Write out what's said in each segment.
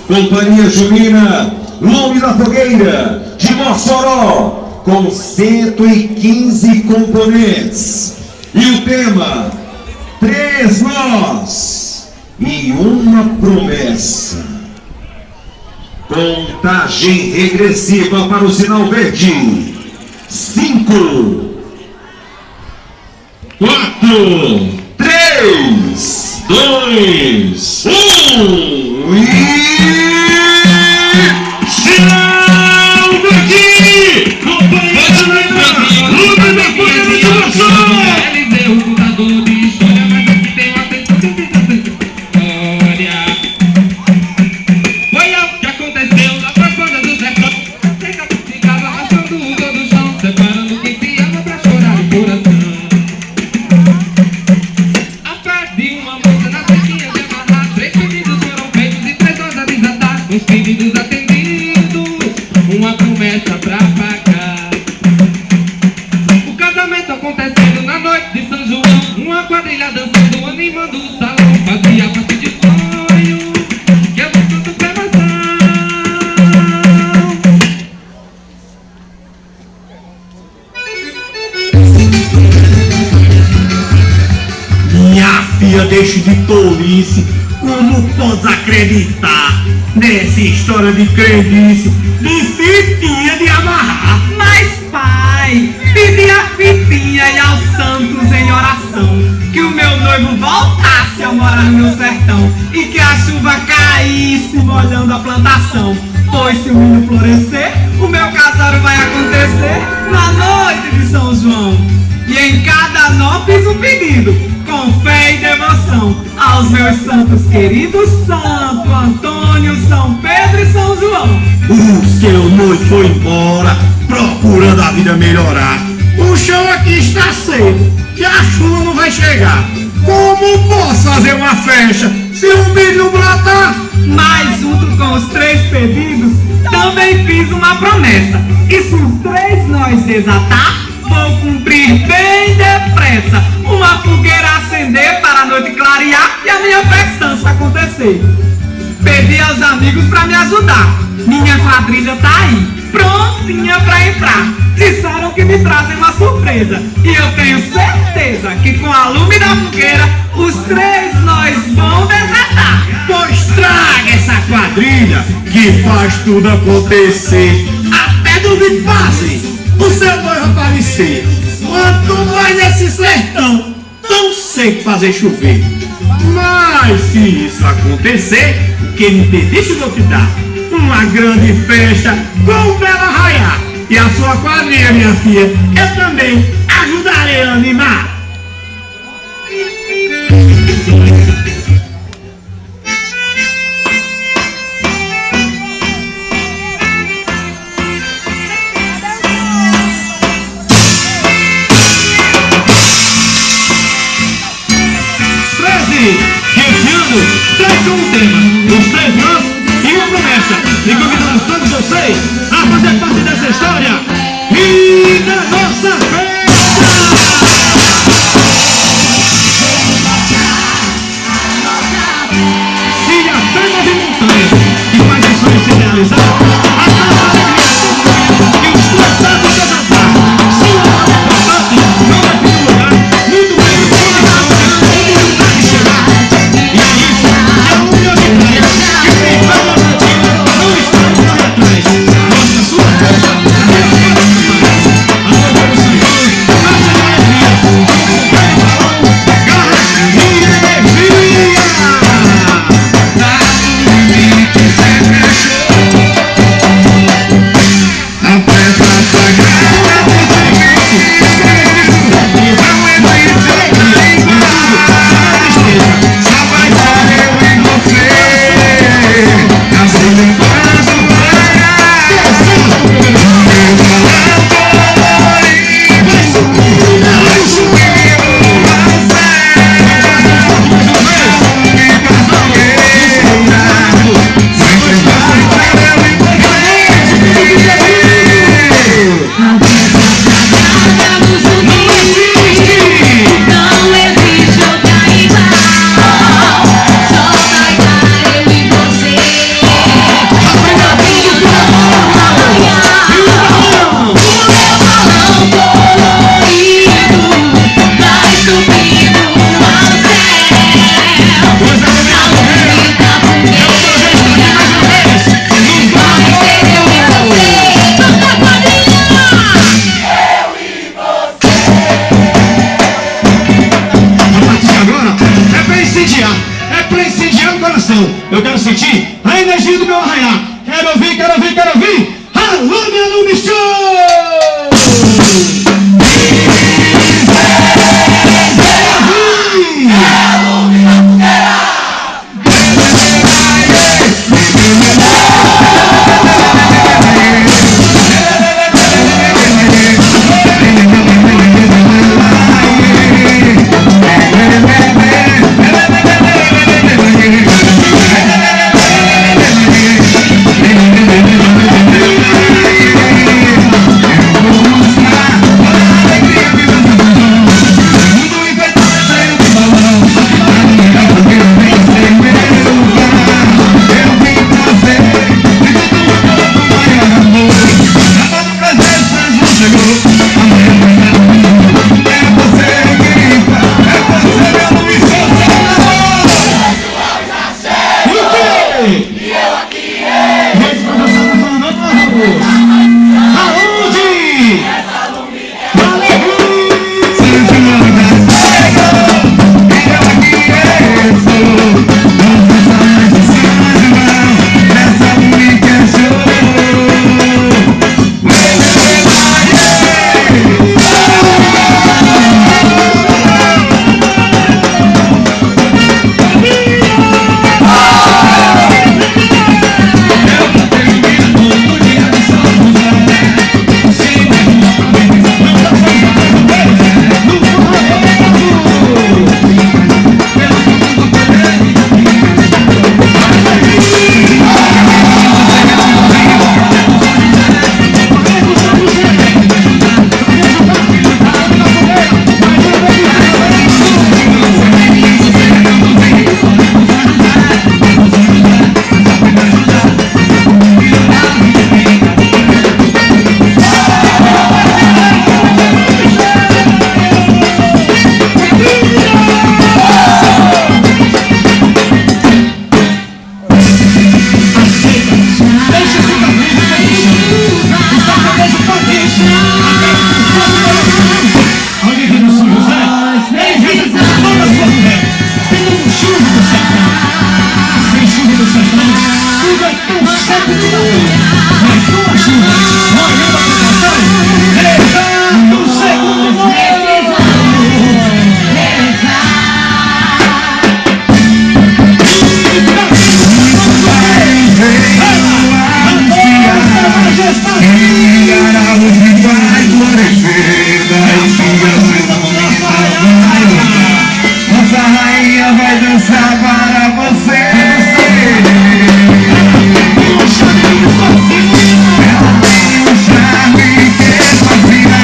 Companhia Junina Lume da Fogueira de Mossoró, com 115 componentes. E o tema: 3 nós e uma promessa. Contagem regressiva para o sinal verde. 5, 4, 3, 2, 1 e... sinal verde! Companhia Junina Lume da Fogueira de Mossoró! Ele deu um contador de história, mas aqui tem uma história. Foi algo que aconteceu na profunda do sertão. Ficava rachando o dor do chão, separando quem se ama pra chorar o coração. A fé de uma moça na sequinha de amarrar. 3 pedidos foram feitos e 3 nós a desatar. Os pedidos atendidos, uma promessa pra pagar. O casamento acontecendo na noite de São João. Uma quadrilha dançando, animando o salão. Fazia parte de sonho que eu tanto pra emoção. Minha filha, deixe de tolice. Como podes acreditar nessa história de crendice, de fitinha de amarrar? Mas pai, pedi a fitinha e aos santos em oração que o meu noivo voltasse a morar no meu sertão e que a chuva caísse molhando a plantação. Pois se o milho florescer, o meu casório vai acontecer na noite de São João. E em cada nó fiz um pedido, com fé e devoção, aos meus santos queridos, Santo Antônio, São Pedro e São João. O seu noivo foi embora, procurando a vida melhorar. O chão aqui está seco, que a chuva não vai chegar. Como posso fazer uma festa se o milho brotar? Mas junto com os 3 pedidos, também fiz uma promessa. E se os 3 nós desatar, vou cumprir bem depressa. Uma fogueira acender para a noite clarear e a minha festança acontecer. Pedi aos amigos pra me ajudar. Minha quadrilha tá aí, prontinha pra entrar. Disseram que me trazem uma surpresa. E eu tenho certeza que com a lume da fogueira os 3 nós vão desatar. Pois traga essa quadrilha que faz tudo acontecer. Até duvido fácil o seu noivo aparecer. Quanto mais nesse sertão tão seco fazer chover. Mas se isso acontecer, quem me pedisse eu vou te dar uma grande festa com um belo arraiar. E a sua quadrilha, minha filha, eu também ajudarei a animar. Que esse ano traz como tema os 3 nós e uma promessa. E convidamos todos vocês a fazer parte dessa história e da nossa festa. Se a terra de montanha que faz o sonho se realizar, a nossa alegria e os 2 lados de desatar. Sua mão importante não vai ter lugar, muito menos onde chegar. E é isso que a união de Deus, que tem várias nativas, não está correndo atrás. Mostra sua força e a força do país. sentir a energia do meu arraiar. Quero ouvir, quero ouvir, quero ouvir. Alô, meu nome show! Fazia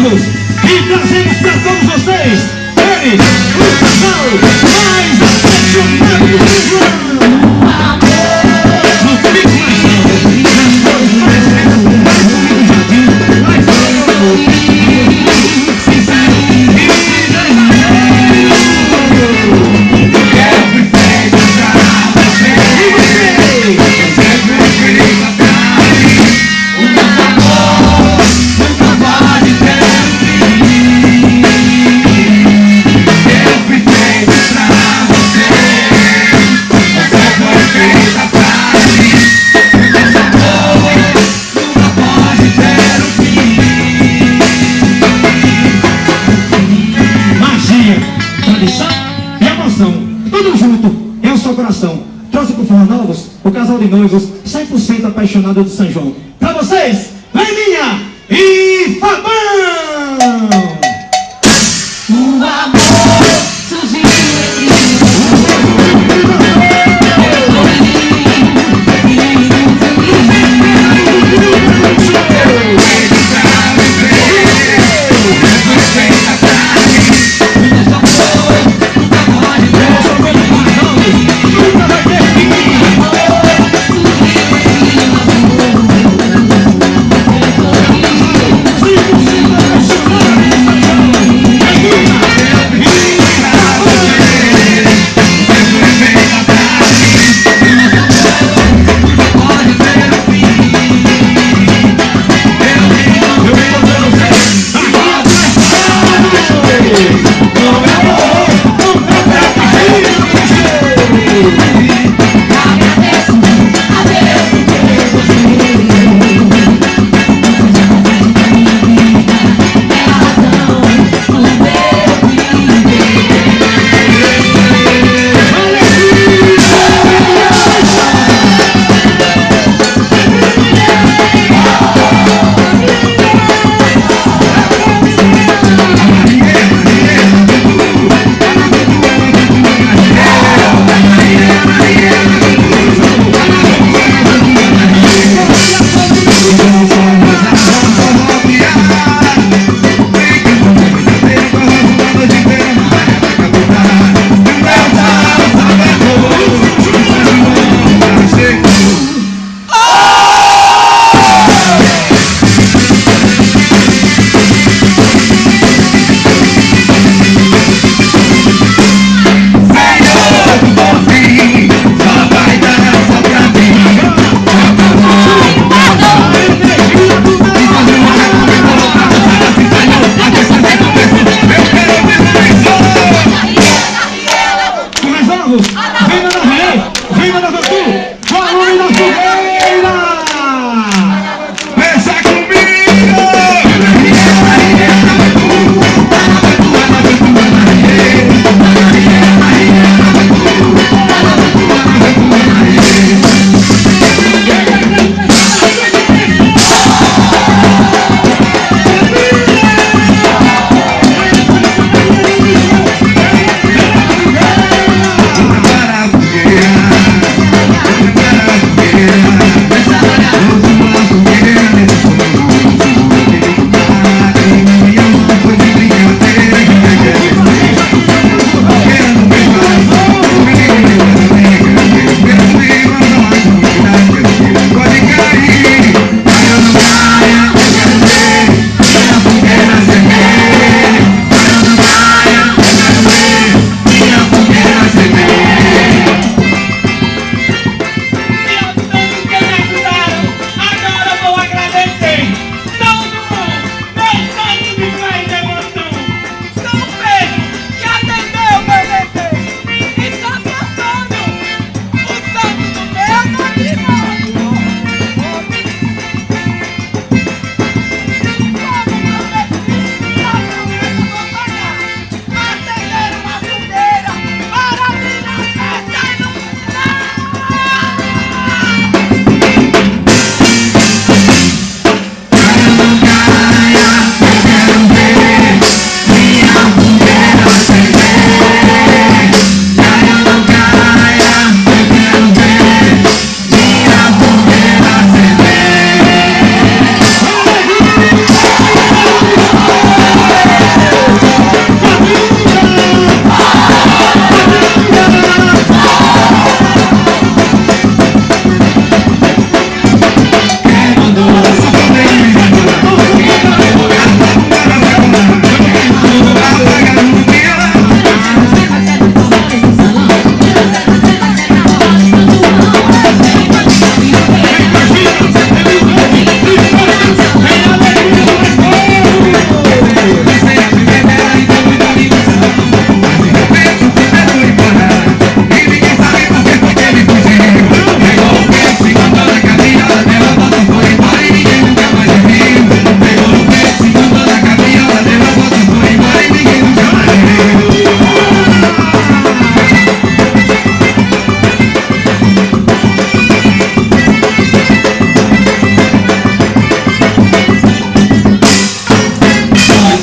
novos. E trazemos para todos vocês eles, o casal mais apaixonado do mundo. Trouxe pro Forró Novos o casal de noivos 100% apaixonado do São João. Pra vocês, Leninha e Fabão! O amor surgiu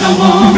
tão bom.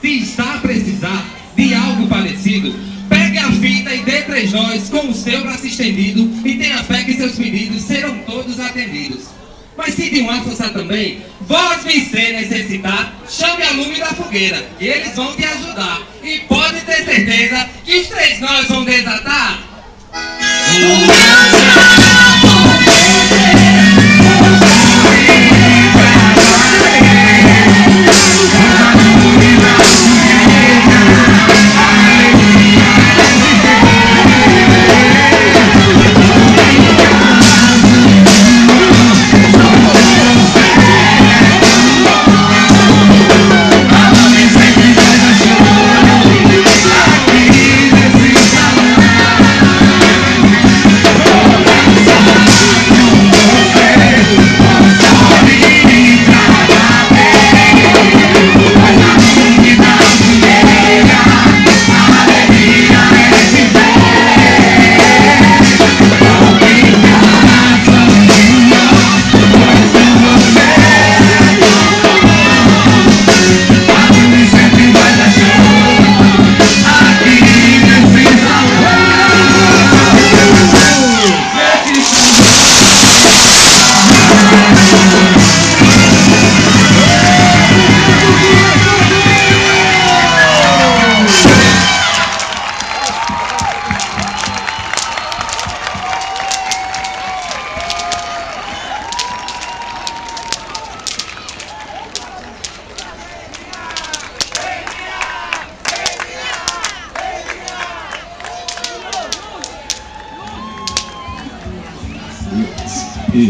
Se está a precisar de algo parecido, pegue a fita e dê 3 nós com o seu braço estendido e tenha fé que seus pedidos serão todos atendidos. Mas se de uma força também, vós me ser necessitar, chame a lume da fogueira e eles vão te ajudar. E pode ter certeza que os 3 nós vão desatar.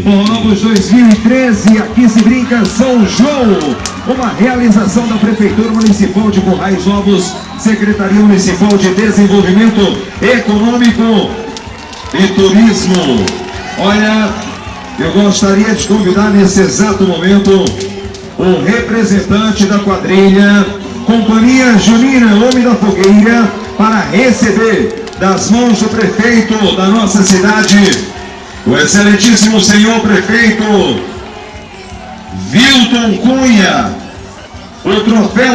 Vamos 2013, aqui se brinca São João, uma realização da Prefeitura Municipal de Currais Novos, Secretaria Municipal de Desenvolvimento Econômico e Turismo. Olha, eu gostaria de convidar nesse exato momento o representante da quadrilha, Companhia Junina Homem da Fogueira, para receber das mãos do prefeito da nossa cidade, o excelentíssimo senhor prefeito Vilton Cunha, o troféu